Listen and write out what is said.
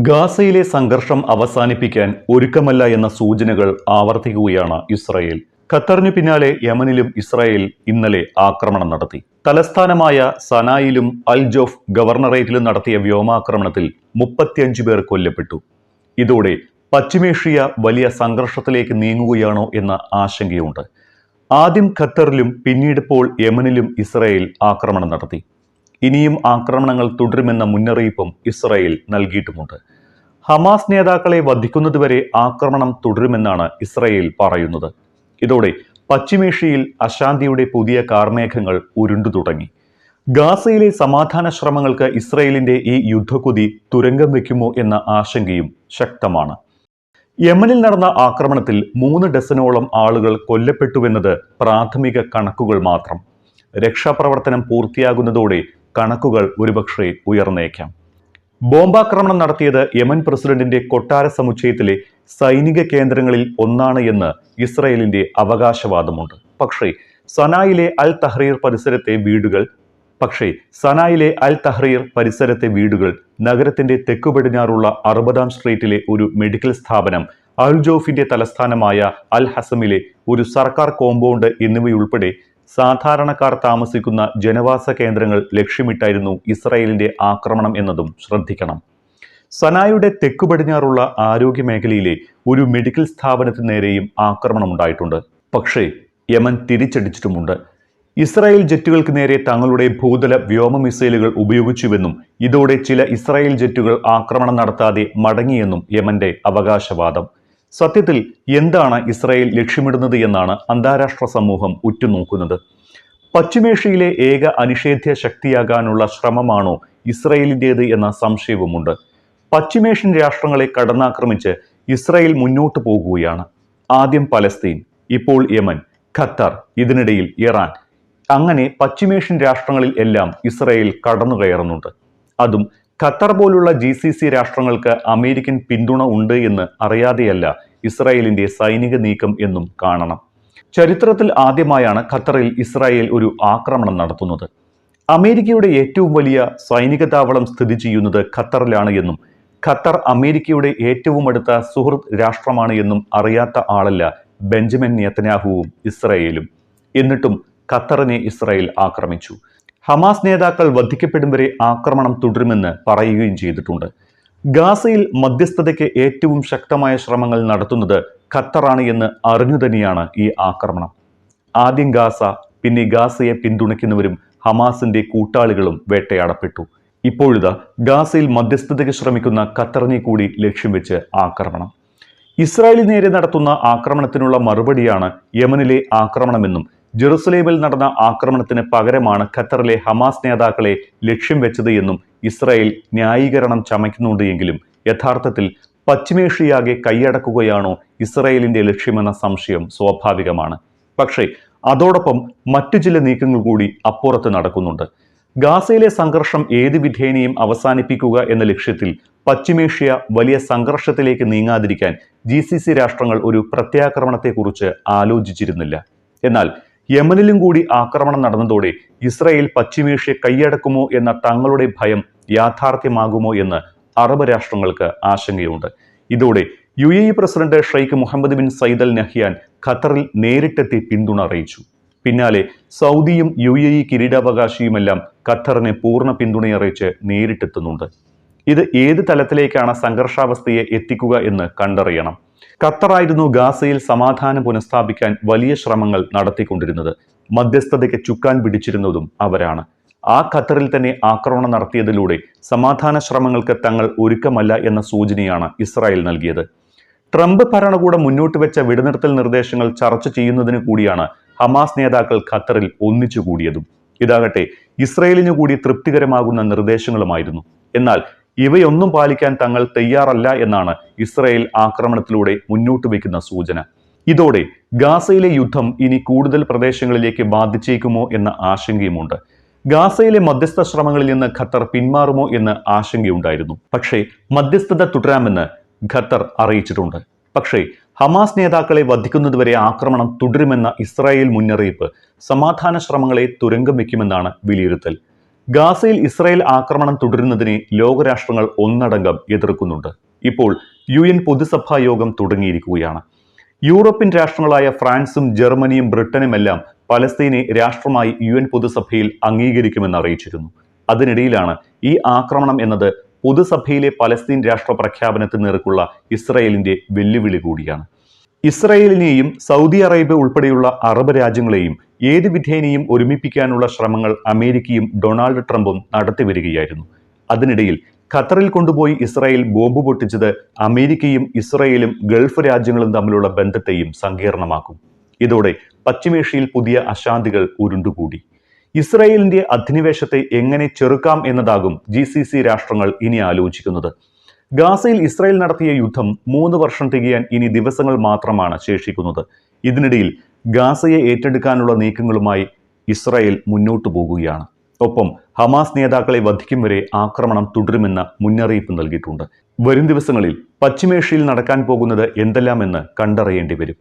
ഗാസയിലെ സംഘർഷം അവസാനിപ്പിക്കാൻ ഒരുക്കമല്ല എന്ന സൂചനകൾ ആവർത്തിക്കുകയാണ് ഇസ്രായേൽ. ഖത്തറിനു പിന്നാലെ യമനിലും ഇസ്രായേൽ ഇന്നലെ ആക്രമണം നടത്തി. തലസ്ഥാനമായ സനായിലും അൽ ജോഫ് ഗവർണറേറ്റിലും നടത്തിയ വ്യോമാക്രമണത്തിൽ 35 പേർ കൊല്ലപ്പെട്ടു. ഇതോടെ പശ്ചിമേഷ്യ വലിയ സംഘർഷത്തിലേക്ക് നീങ്ങുകയാണോ എന്ന ആശങ്കയുണ്ട്. ആദ്യം ഖത്തറിലും പിന്നീടിപ്പോൾ യമനിലും ഇസ്രായേൽ ആക്രമണം നടത്തി. ഇനിയും ആക്രമണങ്ങൾ തുടരുമെന്ന മുന്നറിയിപ്പും ഇസ്രായേൽ നൽകിയിട്ടുമുണ്ട്. ഹമാസ് നേതാക്കളെ വധിക്കുന്നതുവരെ ആക്രമണം തുടരുമെന്നാണ് ഇസ്രായേൽ പറയുന്നത്. ഇതോടെ പശ്ചിമേഷ്യയിൽ അശാന്തിയുടെ പുതിയ കാർമേഘങ്ങൾ ഉരുണ്ടു തുടങ്ങി. ഗാസയിലെ സമാധാന ശ്രമങ്ങൾക്ക് ഇസ്രായേലിന്റെ ഈ യുദ്ധക്കൊതി തുരങ്കം വെക്കുമോ എന്ന ആശങ്കയും ശക്തമാണ്. യമനിൽ നടന്ന ആക്രമണത്തിൽ 3 ഡസനോളം ആളുകൾ കൊല്ലപ്പെട്ടുവെന്നത് പ്രാഥമിക കണക്കുകൾ മാത്രം. രക്ഷാപ്രവർത്തനം പൂർത്തിയാകുന്നതോടെ കണക്കുകൾ ഒരുപക്ഷെ ഉയർന്നേക്കാം. ബോംബാക്രമണം നടത്തിയത് യമൻ പ്രസിഡന്റിന്റെ കൊട്ടാര സമുച്ചയത്തിലെ സൈനിക കേന്ദ്രങ്ങളിൽ ഒന്നാണ് എന്ന് ഇസ്രായേലിന്റെ അവകാശവാദമുണ്ട്. പക്ഷേ സനായിലെ അൽ തഹ്രീർ പരിസരത്തെ വീടുകൾ, നഗരത്തിന്റെ തെക്കു പടിഞ്ഞാറുള്ള 60-ാം സ്ട്രീറ്റിലെ ഒരു മെഡിക്കൽ സ്ഥാപനം, അൽ ജോഫിന്റെ തലസ്ഥാനമായ അൽ ഹസമിലെ ഒരു സർക്കാർ കോമ്പൗണ്ട് എന്നിവയുൾപ്പെടെ സാധാരണക്കാർ താമസിക്കുന്ന ജനവാസ കേന്ദ്രങ്ങൾ ലക്ഷ്യമിട്ടായിരുന്നു ഇസ്രായേലിന്റെ ആക്രമണം എന്നതും ശ്രദ്ധിക്കണം. സനായുടെ തെക്കു പടിഞ്ഞാറുള്ള ആരോഗ്യ മേഖലയിലെ ഒരു മെഡിക്കൽ സ്ഥാപനത്തിന് നേരെയും ആക്രമണമുണ്ടായിട്ടുണ്ട്. പക്ഷേ യമൻ തിരിച്ചടിച്ചിട്ടുമുണ്ട്. ഇസ്രായേൽ ജെറ്റുകൾക്ക് നേരെ തങ്ങളുടെ ഭൂതല വ്യോമ മിസൈലുകൾ ഉപയോഗിച്ചുവെന്നും ഇതോടെ ചില ഇസ്രായേൽ ജെറ്റുകൾ ആക്രമണം നടത്താതെ മടങ്ങിയെന്നും യമന്റെ അവകാശവാദം. സത്യത്തിൽ എന്താണ് ഇസ്രായേൽ ലക്ഷ്യമിടുന്നത് എന്നാണ് അന്താരാഷ്ട്ര സമൂഹം ഉറ്റുനോക്കുന്നത്. പശ്ചിമേഷ്യയിലെ ഏക അനിഷേധ്യ ശക്തിയാകാനുള്ള ശ്രമമാണോ ഇസ്രായേലിൻ്റേത് എന്ന സംശയവുമുണ്ട്. പശ്ചിമേഷ്യൻ രാഷ്ട്രങ്ങളെ കടന്നാക്രമിച്ച് ഇസ്രായേൽ മുന്നോട്ടു പോകുകയാണ്. ആദ്യം പലസ്തീൻ, ഇപ്പോൾ യമൻ, ഖത്തർ, ഇതിനിടയിൽ ഇറാൻ. അങ്ങനെ പശ്ചിമേഷ്യൻ രാഷ്ട്രങ്ങളിൽ എല്ലാം ഇസ്രായേൽ കടന്നുകയറുന്നുണ്ട്. അതും ഖത്തർ പോലുള്ള GCC രാഷ്ട്രങ്ങൾക്ക് അമേരിക്കൻ പിന്തുണ ഉണ്ട് എന്ന് അറിയാതെയല്ല ഇസ്രായേലിന്റെ സൈനിക നീക്കം എന്നും കാണണം. ചരിത്രത്തിൽ ആദ്യമായാണ് ഖത്തറിൽ ഇസ്രായേൽ ഒരു ആക്രമണം നടത്തുന്നത്. അമേരിക്കയുടെ ഏറ്റവും വലിയ സൈനിക താവളം സ്ഥിതി ചെയ്യുന്നത് ഖത്തറിലാണ് എന്നും ഖത്തർ അമേരിക്കയുടെ ഏറ്റവും അടുത്ത സുഹൃത്ത് രാഷ്ട്രമാണ് എന്നും അറിയാത്ത ആളല്ല ബെഞ്ചമിൻ നെതന്യാഹുവും ഇസ്രായേലും. എന്നിട്ടും ഖത്തറിനെ ഇസ്രായേൽ ആക്രമിച്ചു. ഹമാസ് നേതാക്കൾ വധിക്കപ്പെടും വരെ ആക്രമണം തുടരുമെന്ന് പറയുകയും ചെയ്തിട്ടുണ്ട്. ഗാസയിൽ മധ്യസ്ഥതയ്ക്ക് ഏറ്റവും ശക്തമായ ശ്രമങ്ങൾ നടത്തുന്നത് ഖത്തറാണ് എന്ന് അറിഞ്ഞു തന്നെയാണ് ഈ ആക്രമണം. ആദ്യം ഗാസ, പിന്നെ ഗാസയെ പിന്തുണയ്ക്കുന്നവരും ഹമാസിന്റെ കൂട്ടാളികളും വേട്ടയാടപ്പെട്ടു. ഇപ്പോഴിതാ ഗാസയിൽ മധ്യസ്ഥതയ്ക്ക് ശ്രമിക്കുന്ന ഖത്തറിനെ കൂടി ലക്ഷ്യം വെച്ച് ആക്രമണം. ഇസ്രായേലിന് നേരെ നടത്തുന്ന ആക്രമണത്തിനുള്ള മറുപടിയാണ് യമനിലെ ആക്രമണമെന്നും ജെറുസലേമിൽ നടന്ന ആക്രമണത്തിന് പകരമാണ് ഖത്തറിലെ ഹമാസ് നേതാക്കളെ ലക്ഷ്യം വെച്ചത് എന്നും ഇസ്രായേൽ ന്യായീകരണം ചമയ്ക്കുന്നുണ്ട്. എങ്കിലും യഥാർത്ഥത്തിൽ പശ്ചിമേഷ്യയാകെ കൈയടക്കുകയാണോ ഇസ്രായേലിന്റെ ലക്ഷ്യമെന്ന സംശയം സ്വാഭാവികമാണ്. പക്ഷേ അതോടൊപ്പം മറ്റു ചില നീക്കങ്ങൾ കൂടി അപ്പുറത്ത് നടക്കുന്നുണ്ട്. ഗാസയിലെ സംഘർഷം ഏത് വിധേനയും അവസാനിപ്പിക്കുക എന്ന ലക്ഷ്യത്തിൽ പശ്ചിമേഷ്യ വലിയ സംഘർഷത്തിലേക്ക് നീങ്ങാതിരിക്കാൻ GCC രാഷ്ട്രങ്ങൾ ഒരു പ്രത്യാക്രമണത്തെക്കുറിച്ച് ആലോചിച്ചിരുന്നില്ല. എന്നാൽ യമനിലും കൂടി ആക്രമണം നടന്നതോടെ ഇസ്രായേൽ പശ്ചിമേഷ്യ കൈയടക്കുമോ എന്ന തങ്ങളുടെ ഭയം യാഥാർത്ഥ്യമാകുമോ എന്ന് അറബ് രാഷ്ട്രങ്ങൾക്ക് ആശങ്കയുണ്ട്. ഇതോടെ UAE president Sheikh Mohamed bin Zayed Al Nahyan ഖത്തറിൽ നേരിട്ടെത്തി പിന്തുണ അറിയിച്ചു. പിന്നാലെ സൗദിയും UAE കിരീടാവകാശിയുമെല്ലാം ഖത്തറിന് പൂർണ്ണ പിന്തുണയറിയിച്ച് നേരിട്ടെത്തുന്നുണ്ട്. ഇത് ഏത് തലത്തിലേക്കാണ് സംഘർഷാവസ്ഥയെ എത്തിക്കുക എന്ന് കണ്ടറിയണം. ഖത്തറായിരുന്നു ഗാസയിൽ സമാധാനം പുനഃസ്ഥാപിക്കാൻ വലിയ ശ്രമങ്ങൾ നടത്തിക്കൊണ്ടിരുന്നത്. മധ്യസ്ഥതയ്ക്ക് ചുക്കാൻ പിടിച്ചിരുന്നതും അവരാണ്. ആ ഖത്തറിൽ തന്നെ ആക്രമണം നടത്തിയതിലൂടെ സമാധാന ശ്രമങ്ങൾക്ക് തങ്ങൾ ഒരുക്കമല്ല എന്ന സൂചനയാണ് ഇസ്രായേൽ നൽകിയത്. ട്രംപ് ഭരണകൂടം മുന്നോട്ട് വെച്ച വെടിനിർത്തൽ നിർദ്ദേശങ്ങൾ ചർച്ച ചെയ്യുന്നതിന് കൂടിയാണ് ഹമാസ് നേതാക്കൾ ഖത്തറിൽ ഒന്നിച്ചുകൂടിയതും. ഇതാകട്ടെ ഇസ്രായേലിനു കൂടി തൃപ്തികരമാകുന്ന നിർദ്ദേശങ്ങളുമായിരുന്നു. എന്നാൽ ഇവയൊന്നും പാലിക്കാൻ തങ്ങൾ തയ്യാറല്ല എന്നാണ് ഇസ്രായേൽ ആക്രമണത്തിലൂടെ മുന്നോട്ട് വയ്ക്കുന്ന സൂചന. ഇതോടെ ഗാസയിലെ യുദ്ധം ഇനി കൂടുതൽ പ്രദേശങ്ങളിലേക്ക് ബാധിച്ചേക്കുമോ എന്ന ആശങ്കയുമുണ്ട്. ഗാസയിലെ മധ്യസ്ഥ ശ്രമങ്ങളിൽ നിന്ന് ഖത്തർ പിന്മാറുമോ എന്ന് ആശങ്കയുണ്ടായിരുന്നു. പക്ഷേ മധ്യസ്ഥത തുടരാമെന്ന് ഖത്തർ അറിയിച്ചിട്ടുണ്ട്. പക്ഷേ ഹമാസ് നേതാക്കളെ വധിക്കുന്നതുവരെ ആക്രമണം തുടരുമെന്ന ഇസ്രായേൽ മുന്നറിയിപ്പ് സമാധാന ശ്രമങ്ങളെ തുരങ്കം വയ്ക്കുമെന്നാണ് വിലയിരുത്തൽ. ഗാസയിൽ ഇസ്രായേൽ ആക്രമണം തുടരുന്നതിനെ ലോകരാഷ്ട്രങ്ങൾ ഒന്നടങ്കം എതിർക്കുന്നുണ്ട്. ഇപ്പോൾ UN പൊതുസഭാ യോഗം തുടങ്ങിയിരിക്കുകയാണ്. യൂറോപ്യൻ രാഷ്ട്രങ്ങളായ ഫ്രാൻസും ജർമ്മനിയും ബ്രിട്ടനുമെല്ലാം പലസ്തീനെ രാഷ്ട്രമായി UN പൊതുസഭയിൽ അംഗീകരിക്കുമെന്ന് അറിയിച്ചിരുന്നു. അതിനിടയിലാണ് ഈ ആക്രമണം എന്നത് പൊതുസഭയിലെ പലസ്തീൻ രാഷ്ട്ര പ്രഖ്യാപനത്തിന് നേർക്കുള്ള ഇസ്രായേലിന്റെ വെല്ലുവിളി കൂടിയാണ്. ഇസ്രായേലിനെയും സൗദി അറേബ്യ ഉൾപ്പെടെയുള്ള അറബ് രാജ്യങ്ങളെയും ഏത് വിധേനയും ഒരുമിപ്പിക്കാനുള്ള ശ്രമങ്ങൾ അമേരിക്കയും ഡൊണാൾഡ് ട്രംപും നടത്തിവരികയായിരുന്നു. അതിനിടയിൽ ഖത്തറിൽ കൊണ്ടുപോയി ഇസ്രായേൽ ബോംബ് പൊട്ടിച്ചത് അമേരിക്കയും ഇസ്രായേലും ഗൾഫ് രാജ്യങ്ങളും തമ്മിലുള്ള ബന്ധത്തെയും സങ്കീർണമാക്കും. ഇതോടെ പശ്ചിമേഷ്യയിൽ പുതിയ അശാന്തികൾ ഉരുണ്ടുകൂടി. ഇസ്രായേലിന്റെ അധിനിവേശത്തെ എങ്ങനെ ചെറുക്കാം എന്നതാകും GCC രാഷ്ട്രങ്ങൾ ഇനി ആലോചിക്കുന്നത്. ഗാസയിൽ ഇസ്രായേൽ നടത്തിയ യുദ്ധം 3 വർഷം തികയാൻ ഇനി ദിവസങ്ങൾ മാത്രമാണ് ശേഷിക്കുന്നത്. ഇതിനിടയിൽ ഗാസയെ ഏറ്റെടുക്കാനുള്ള നീക്കങ്ങളുമായി ഇസ്രായേൽ മുന്നോട്ടു പോകുകയാണ്. ഒപ്പം ഹമാസ് നേതാക്കളെ വധിക്കും വരെ ആക്രമണം തുടരുമെന്ന മുന്നറിയിപ്പ് നൽകിയിട്ടുണ്ട്. വരും ദിവസങ്ങളിൽ പശ്ചിമേഷ്യയിൽ നടക്കാൻ പോകുന്നത് എന്തെല്ലാമെന്ന് കണ്ടറിയേണ്ടി വരും.